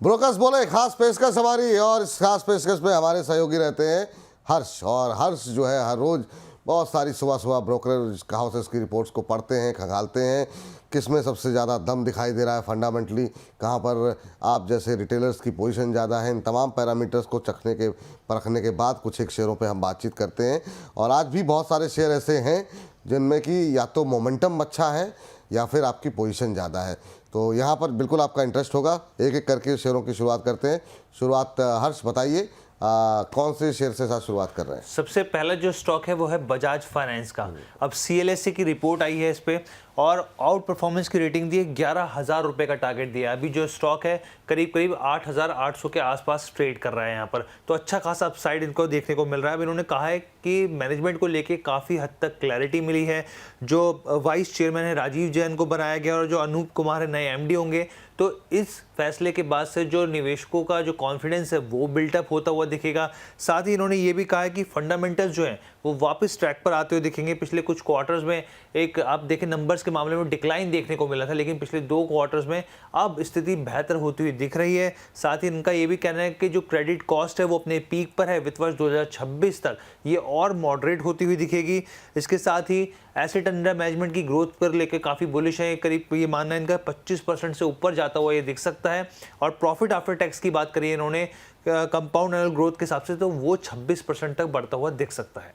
Brokers बोले खास पेशकश हमारी, और इस खास पेशकश में हमारे सहयोगी रहते हैं हर्ष। और हर्ष जो है हर रोज़ बहुत सारी सुबह सुबह ब्रोकरेज हाउसेस की रिपोर्ट्स को पढ़ते हैं, खंगालते हैं, किस में सबसे ज़्यादा दम दिखाई दे रहा है फंडामेंटली, कहाँ पर आप जैसे रिटेलर्स की पोजीशन ज़्यादा है। इन तमाम पैरामीटर्स को चखने के परखने के बाद कुछ एक शेयरों पे हम बातचीत करते हैं। और आज भी बहुत सारे शेयर ऐसे हैं जिनमें कि या तो मोमेंटम अच्छा है या फिर आपकी पोजीशन ज़्यादा है। तो यहाँ पर बिल्कुल आपका इंटरेस्ट होगा। एक एक करके शेयरों की शुरुआत करते हैं। शुरुआत हर्ष बताइए, कौन से शेयर से साथ शुरुआत कर रहे हैं? सबसे पहला जो स्टॉक है वो है बजाज फाइनेंस का। अब CLSA की रिपोर्ट आई है इस पे, और आउट परफॉर्मेंस की रेटिंग दी है, 11,000 रुपये का टारगेट दिया है। अभी जो स्टॉक है करीब करीब 8,800 के आसपास ट्रेड कर रहा है यहाँ पर, तो अच्छा खासा अपसाइड इनको देखने को मिल रहा है। अब इन्होंने कहा है कि मैनेजमेंट को लेके काफ़ी हद तक क्लैरिटी मिली है। जो वाइस चेयरमैन है राजीव जैन को बनाया गया, और जो अनूप कुमार है नए MD होंगे। तो इस फैसले के बाद से जो निवेशकों का जो कॉन्फिडेंस है वो बिल्टअप होता हुआ दिखेगा। साथ ही इन्होंने ये भी कहा है कि फंडामेंटल्स जो हैं वो वापस ट्रैक पर आते हुए दिखेंगे। पिछले कुछ क्वार्टर्स में एक आप देखें नंबर्स के मामले में डिक्लाइन देखने को मिला था, लेकिन पिछले 2 क्वार्टर्स में अब स्थिति बेहतर होती हुई दिख रही है। साथ ही इनका ये भी कहना है कि जो क्रेडिट कॉस्ट है वो अपने पीक पर है। वित्त वर्ष 2026 तक ये और मॉडरेट होती हुई दिखेगी। इसके साथ ही एसेट अंडर मैनेजमेंट की ग्रोथ पर लेकर काफ़ी बुलिश है। करीब ये मानना है इनका 25% से ऊपर जाता हुआ ये दिख सकता है। और प्रॉफिट आफ्टर टैक्स की बात करिए इन्होंने कंपाउंड एनुअल ग्रोथ के हिसाब से, तो वो 26% तक बढ़ता हुआ दिख सकता है।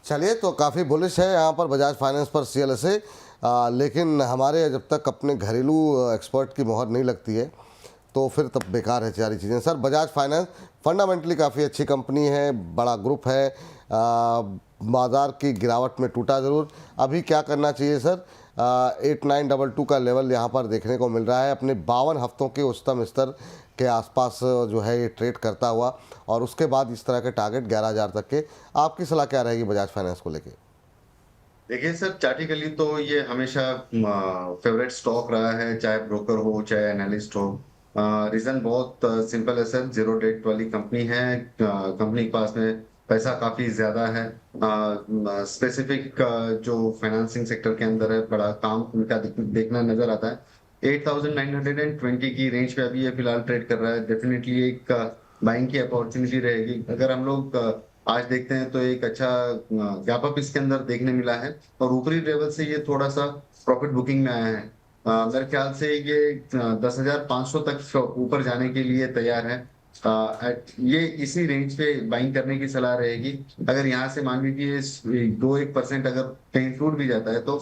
चलिए, तो काफ़ी बुलिश है यहाँ पर बजाज फाइनेंस पर CLSA। लेकिन हमारे जब तक अपने घरेलू एक्सपर्ट की मोहर नहीं लगती है तो फिर तब बेकार है सारी चीज़ें। सर, बजाज फाइनेंस फंडामेंटली काफ़ी अच्छी कंपनी है, बड़ा ग्रुप है, बाज़ार की गिरावट में टूटा ज़रूर। अभी क्या करना चाहिए सर? 8922 का लेवल यहाँ पर देखने को मिल रहा है, अपने 52 हफ्तों के उच्चतम स्तर के आसपास जो है ये ट्रेड करता हुआ, और उसके बाद इस तरह के टारगेट 11,000 तक के। आपकी सलाह क्या रहेगी बजाज फाइनेंस को लेके? देखिए सर, चार्टिकली तो ये हमेशा फेवरेट स्टॉक रहा है, चाहे ब्रोकर हो चाहे एनालिस्ट हो। रीजन बहुत सिंपल है सर, जीरो डेट वाली कंपनी है। कंपनी के पास में पैसा काफी ज्यादा है। स्पेसिफिक जो फाइनेंसिंग सेक्टर के अंदर है, बड़ा काम उनका देखना नजर आता है। 8,920 की रेंज पे अभी ये फिलहाल ट्रेड कर रहा है। डेफिनेटली एक बाइंग की अपॉर्चुनिटी रहेगी। अगर हम लोग आज देखते हैं तो एक अच्छा गैप अप इसके अंदर देखने मिला है, और ऊपरी लेवल से ये थोड़ा सा प्रॉफिट बुकिंग में आया है। मेरे ख्याल से ये 10,500 तक ऊपर जाने के लिए तैयार है। ये इसी रेंज पे बाइंग करने की सलाह रहेगी। अगर यहाँ से मान लीजिए 2-1% अगर कहीं टूट भी जाता है तो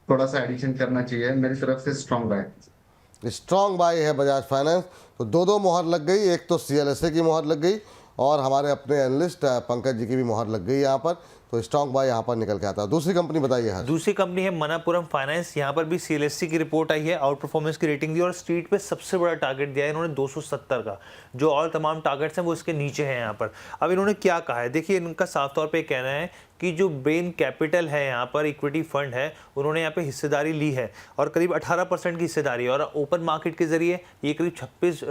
थोड़ा सा एडिशन करना चाहिए। मेरी तरफ से स्ट्रॉन्ग बाय। स्ट्रॉन्ग बाय है बजाज फाइनेंस। तो दो मोहर लग गई, एक तो CLSA की मोहर लग गई और हमारे अपने एनालिस्ट पंकज जी की भी मोहर लग गई यहाँ पर। तो स्ट्रॉन्ग बाय यहाँ पर निकल के आता है। दूसरी कंपनी बताइए। हाँ, दूसरी कंपनी है मनापुरम फाइनेंस। यहाँ पर भी CLSA की रिपोर्ट आई है, आउट परफॉर्मेंस की रेटिंग दी, और स्ट्रीट पे सबसे बड़ा टारगेट दिया है इन्होंने 270 का। जो और तमाम टारगेट्स हैं वो इसके नीचे हैं यहाँ पर। अब इन्होंने क्या कहा है देखिए, इनका साफ तौर पे कहना है कि जो ब्रेन कैपिटल है यहाँ पर, इक्विटी फंड है, उन्होंने यहाँ पे हिस्सेदारी ली है, और करीब 18% की हिस्सेदारी है, और ओपन मार्केट के जरिए ये करीब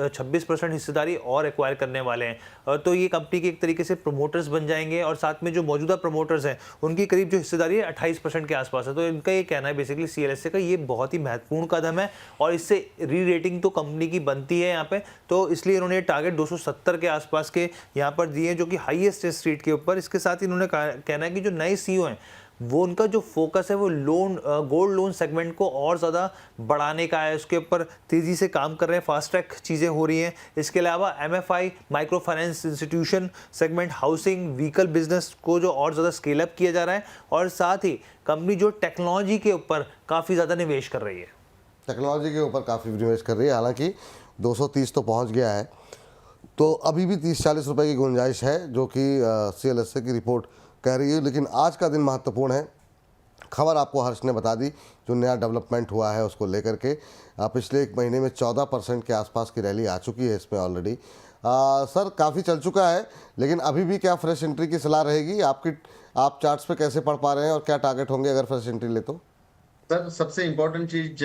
26% हिस्सेदारी और एक्वायर करने वाले हैं। तो ये कंपनी के एक तरीके से प्रमोटर्स बन जाएंगे, और साथ में जो मौजूदा प्रमोटर्स हैं उनकी करीब जो हिस्सेदारी है 28% के आसपास है। तो इनका ये कहना है बेसिकली CLSA का ये बहुत ही महत्वपूर्ण कदम है, और इससे री रेटिंग तो कंपनी की बनती है यहाँ पे। तो इसलिए इन्होंने टारगेट 270 के आसपास के यहाँ पर दिए, जो कि हाईएस्ट है स्ट्रीट के ऊपर। इसके साथ ही इन्होंने कहना है कि जो नए CEO हैं वो उनका जो फोकस है वो गोल्ड लोन सेगमेंट को और ज़्यादा बढ़ाने का है। उसके ऊपर तेज़ी से काम कर रहे हैं, फास्ट ट्रैक चीज़ें हो रही हैं। इसके अलावा MFI micro finance institution segment, housing, vehicle business को जो और ज़्यादा स्केल अप किया जा रहा है, और साथ ही कंपनी जो टेक्नोलॉजी के ऊपर काफ़ी ज़्यादा निवेश कर रही है। टेक्नोलॉजी के ऊपर काफ़ी निवेश कर रही है। हालांकि 230 तो पहुंच गया है, तो अभी भी 30-40 रुपये की गुंजाइश है, जो कि CLSA की रिपोर्ट कह रही है। लेकिन आज का दिन महत्वपूर्ण है। खबर आपको हर्ष ने बता दी जो नया डेवलपमेंट हुआ है उसको लेकर के। पिछले 1 महीने में 14% के आसपास की रैली आ चुकी है इसमें ऑलरेडी। सर, काफ़ी चल चुका है, लेकिन अभी भी क्या फ्रेश एंट्री की सलाह रहेगी आपकी? आप चार्ट्स पे कैसे पढ़ पा रहे हैं, और क्या टारगेट होंगे अगर फ्रेश एंट्री ले तो? सर, सबसे इम्पोर्टेंट चीज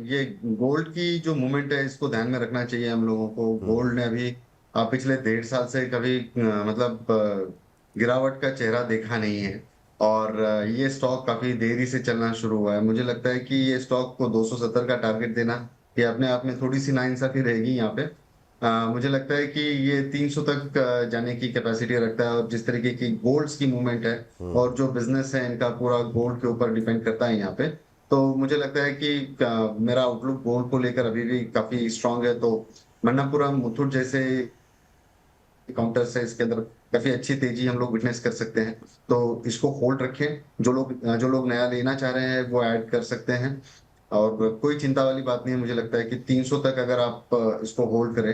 ये गोल्ड की जो मूवमेंट है इसको ध्यान में रखना चाहिए हम लोगों को। गोल्ड ने अभी पिछले 1.5 साल से कभी मतलब गिरावट का चेहरा देखा नहीं है, और ये स्टॉक काफी देरी से चलना शुरू हुआ है। मुझे लगता है कि ये स्टॉक को 270 का टारगेट देना ये अपने आप में थोड़ी सी नाइंसाफी रहेगी यहाँ पे। मुझे लगता है कि ये 300 तक जाने की कैपेसिटी रखता है, और जिस तरीके की गोल्ड्स की मूवमेंट है और जो बिजनेस है इनका पूरा गोल्ड के ऊपर डिपेंड करता है यहाँ पे, तो मुझे लगता है कि मेरा आउटलुक गोल्ड को लेकर अभी भी काफी स्ट्रांग है। तो मन्नापुरम, मुथूट जैसे काउंटर्स है, इसके अंदर काफी अच्छी तेजी हम लोग विटनेस कर सकते हैं। तो इसको होल्ड रखें, जो लोग नया लेना चाह रहे हैं वो ऐड कर सकते हैं, और कोई चिंता वाली बात नहीं है। मुझे लगता है कि 300 तक अगर आप इसको होल्ड करें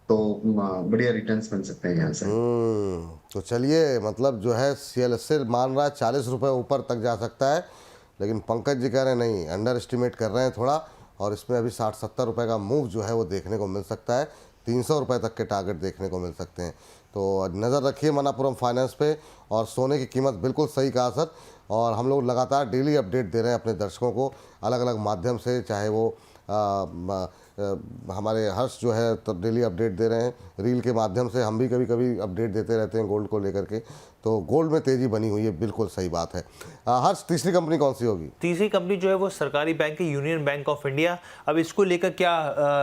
तो बढ़िया रिटर्न्स बन सकते हैं यहाँ से। तो चलिए, मतलब जो है CLSA मान रहा है 40 रुपये ऊपर तक जा सकता है, लेकिन पंकज जी कह रहे हैं नहीं, अंडर एस्टिमेट कर रहे हैं थोड़ा, और इसमें अभी 60-70 रुपये का मूव जो है वो देखने को मिल सकता है। 300 रुपये तक के टारगेट देखने को मिल सकते हैं। तो नज़र रखिए मनापुरम फाइनेंस पे। और सोने की कीमत बिल्कुल सही कहा सर, और हम लोग लगातार डेली अपडेट दे रहे हैं अपने दर्शकों को अलग अलग माध्यम से, चाहे वो हमारे हर्ष जो है तो डेली अपडेट दे रहे हैं, रील के माध्यम से हम भी कभी कभी अपडेट देते रहते हैं गोल्ड को लेकर के। तो गोल्ड में तेज़ी बनी हुई है, बिल्कुल सही बात है। हर्ष, तीसरी कंपनी कौन सी होगी? तीसरी कंपनी जो है वो सरकारी बैंक है, यूनियन बैंक ऑफ इंडिया। अब इसको लेकर क्या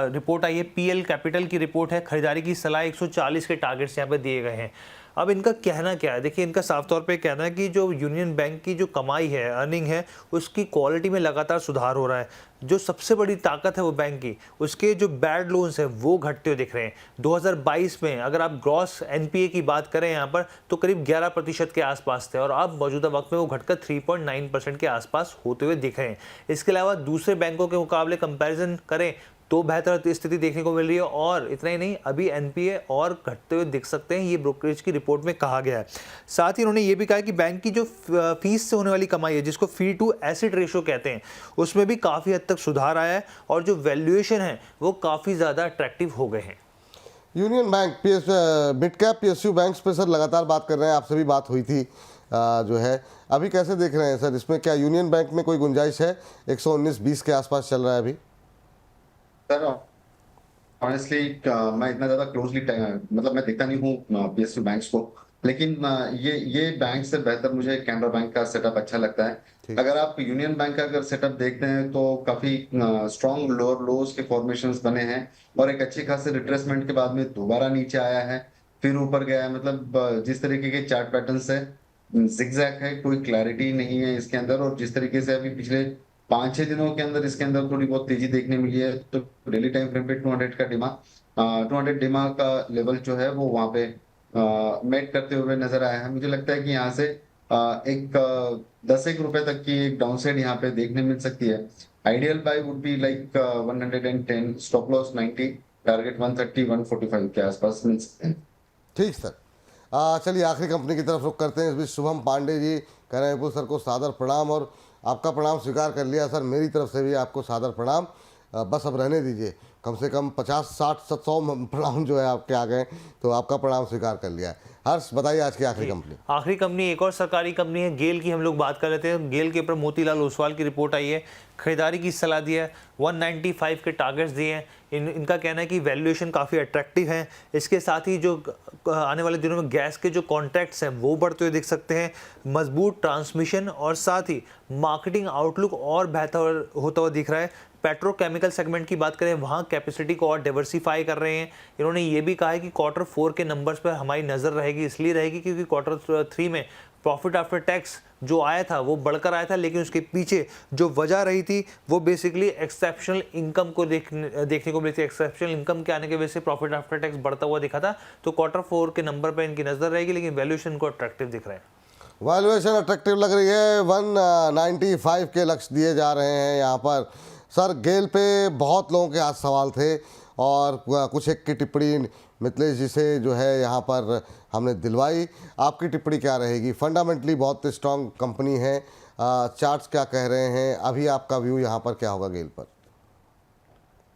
रिपोर्ट आई है, PL कैपिटल की रिपोर्ट है। खरीदारी की सलाह 140 के टारगेट्स यहाँ पे दिए गए हैं। अब इनका कहना क्या है, देखिए इनका साफ तौर पे कहना है कि जो यूनियन बैंक की जो कमाई है, अर्निंग है, उसकी क्वालिटी में लगातार सुधार हो रहा है। जो सबसे बड़ी ताकत है वो बैंक की, उसके जो बैड लोन्स है वो घटते हुए दिख रहे हैं। 2022 में अगर आप ग्रॉस NPA की बात करें यहाँ पर, तो करीब 11% के आसपास थे, और अब मौजूदा वक्त में वो घटकर 3.9% के आसपास होते हुए दिख रहे हैं। इसके अलावा दूसरे बैंकों के मुकाबले कंपैरिजन करें तो बेहतर स्थिति देखने को मिल रही है, और इतना ही नहीं, अभी NPA और घटते हुए दिख सकते हैं, ये ब्रोकरेज की रिपोर्ट में कहा गया है। साथ ही उन्होंने ये भी कहा कि बैंक की जो फीस से होने वाली कमाई है, जिसको फी टू एसेट रेशियो कहते हैं, उसमें भी काफ़ी हद तक सुधार आया है, और जो वैल्यूएशन है वो काफ़ी ज़्यादा अट्रैक्टिव हो गए हैं। Union bank mid cap PSU banks पे सर लगातार बात कर रहे हैं, आपसे भी बात हुई थी जो है, अभी कैसे देख रहे हैं सर इसमें? क्या यूनियन बैंक में कोई गुंजाइश है? 119-20 के आसपास चल रहा है अभी सर। ऑनेस्टली मैं इतना ज्यादा क्लोजली मतलब मैं देखता नहीं हूँ PSU बैंक्स को, लेकिन ये बैंक से बेहतर मुझे कैनरा बैंक का सेटअप अच्छा लगता है। अगर आप यूनियन बैंक का अगर सेटअप देखते हैं तो काफी स्ट्रॉन्ग लोअर लोज के फॉर्मेशंस बने हैं, और एक अच्छी खासी रिट्रेसमेंट के बाद में दोबारा नीचे आया है, फिर ऊपर गया है। मतलब जिस तरीके के चार्ट पैटर्न्स है, जिगजैग है, कोई क्लैरिटी नहीं है इसके अंदर, और जिस तरीके से अभी पिछले 5-6 दिनों के अंदर इसके अंदर थोड़ी बहुत तेजी देखने मिली है, तो डेली टाइम फ्रेम पे 200 का डिमा 200 डिमा का लेवल जो है वो वहां पे मेट करते हुए नजर आया है। मुझे लगता है कि यहाँ से एक 10 रुपए तक की एक डाउनसाइड यहाँ पे देखने मिल सकती है। Ideal buy would be like 110, stop loss 90, target 130, 145 के आसपास मिल सकते हैं। ठीक सर। चलिए आखिरी कंपनी की तरफ रुख करते हैं। इस बीच शुभम पांडे जी कह रहे हैं विपुल सर को सादर प्रणाम, और आपका प्रणाम स्वीकार कर लिया सर, मेरी तरफ से भी आपको सादर प्रणाम। बस अब रहने दीजिए, कम से कम 50, 60, 700 प्रणाम जो है आपके आ गए, तो आपका प्रणाम स्वीकार कर लिया है। हर्ष, बताइए आज की आखिरी कंपनी। आखिरी कंपनी एक और सरकारी कंपनी है, गेल की हम लोग बात कर लेते हैं। गेल के ऊपर मोतीलाल ओसवाल की रिपोर्ट आई है, खरीदारी की सलाह दी है, 195 के टारगेट्स दिए हैं। इनका कहना है कि वैल्यूएशन काफ़ी अट्रैक्टिव है। इसके साथ ही जो आने वाले दिनों में गैस के जो कॉन्ट्रैक्ट्स हैं वो बढ़ते हुए दिख सकते हैं, मजबूत ट्रांसमिशन, और साथ ही मार्केटिंग आउटलुक और बेहतर होता हुआ दिख रहा है। पेट्रोकेमिकल सेगमेंट की बात करें, वहाँ कैपेसिटी को और डाइवर्सिफाई कर रहे हैं। इन्होंने ये भी कहा है कि Q4 के नंबर्स पर हमारी नज़र रहेगी, इसलिए रहेगी क्योंकि Q3 में प्रॉफिट आफ्टर टैक्स जो आया था वो बढ़कर आया था, लेकिन उसके पीछे जो वजह रही थी वो बेसिकली एक्सेप्शनल इनकम को देखने को मिली थी। एक्सेप्शनल इनकम के आने की वजह से प्रॉफिट आफ्टर टैक्स बढ़ता हुआ दिखा था। तो Q4 के नंबर पर इनकी नज़र रहेगी, लेकिन वैल्यूएशन को अट्रैक्टिव दिख रहा है। वैल्यूएशन अट्रैक्टिव लग रही है, 195 के लक्ष्य दिए जा रहे हैं यहाँ पर। सर, गेल पे बहुत लोगों के आज सवाल थे, और कुछ एक की टिप्पणी मिथिलेश जी से जो है यहाँ पर हमने दिलवाई। आपकी टिप्पणी क्या रहेगी? फंडामेंटली बहुत स्ट्रांग कंपनी है, चार्ट्स क्या कह रहे हैं, अभी आपका व्यू यहाँ पर क्या होगा गेल पर?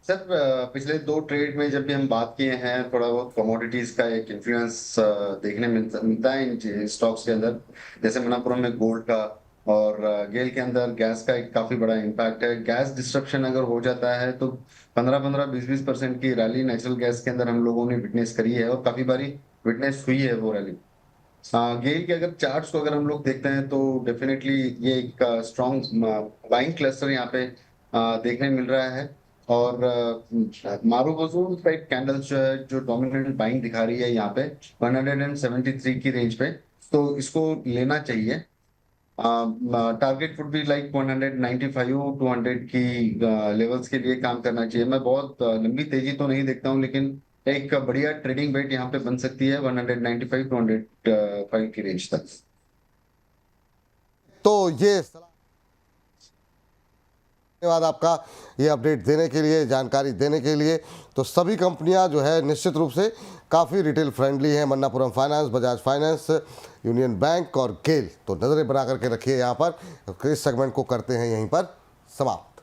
सर, पिछले 2 ट्रेड में जब भी हम बात किए हैं, थोड़ा बहुत कमोडिटीज का एक इन्फ्लुएंस देखने मिलता है इन स्टॉक्स के अंदर। जैसे मणप्पुरम में गोल्ड का, और गेल के अंदर गैस का एक काफी बड़ा इम्पैक्ट है। गैस डिस्ट्रप्शन अगर हो जाता है तो 15-15, 20-20% की रैली नेचुरल गैस के अंदर हम लोगों ने विटनेस करी है, और काफी बारी विटनेस हुई है वो रैली। गेल के अगर चार्ट्स को अगर हम लोग देखते हैं तो डेफिनेटली ये एक स्ट्रॉन्ग बाइंग क्लस्टर यहाँ पे देखने मिल रहा है। और मारुबोजू टाइप कैंडल्स जो है, जो डोमिनेंट बाइंग दिखा रही है यहाँ पे 173 की रेंज पे, तो इसको लेना चाहिए। टारगेट वुड बी लाइक 195 200 की लेवल्स के लिए काम करना चाहिए। मैं बहुत लंबी तेजी तो नहीं देखता हूँ, लेकिन एक बढ़िया ट्रेडिंग बेट यहाँ पे बन सकती है 195 205 की रेंज तक। तो ये धन्यवाद आपका ये अपडेट देने के लिए, जानकारी देने के लिए। तो सभी कंपनियां जो है निश्चित रूप से काफ़ी रिटेल फ्रेंडली हैं, Manappuram finance, Bajaj finance, union bank और गेल। तो नज़रें बना करके रखिए यहाँ पर। इस सेगमेंट को करते हैं यहीं पर समाप्त।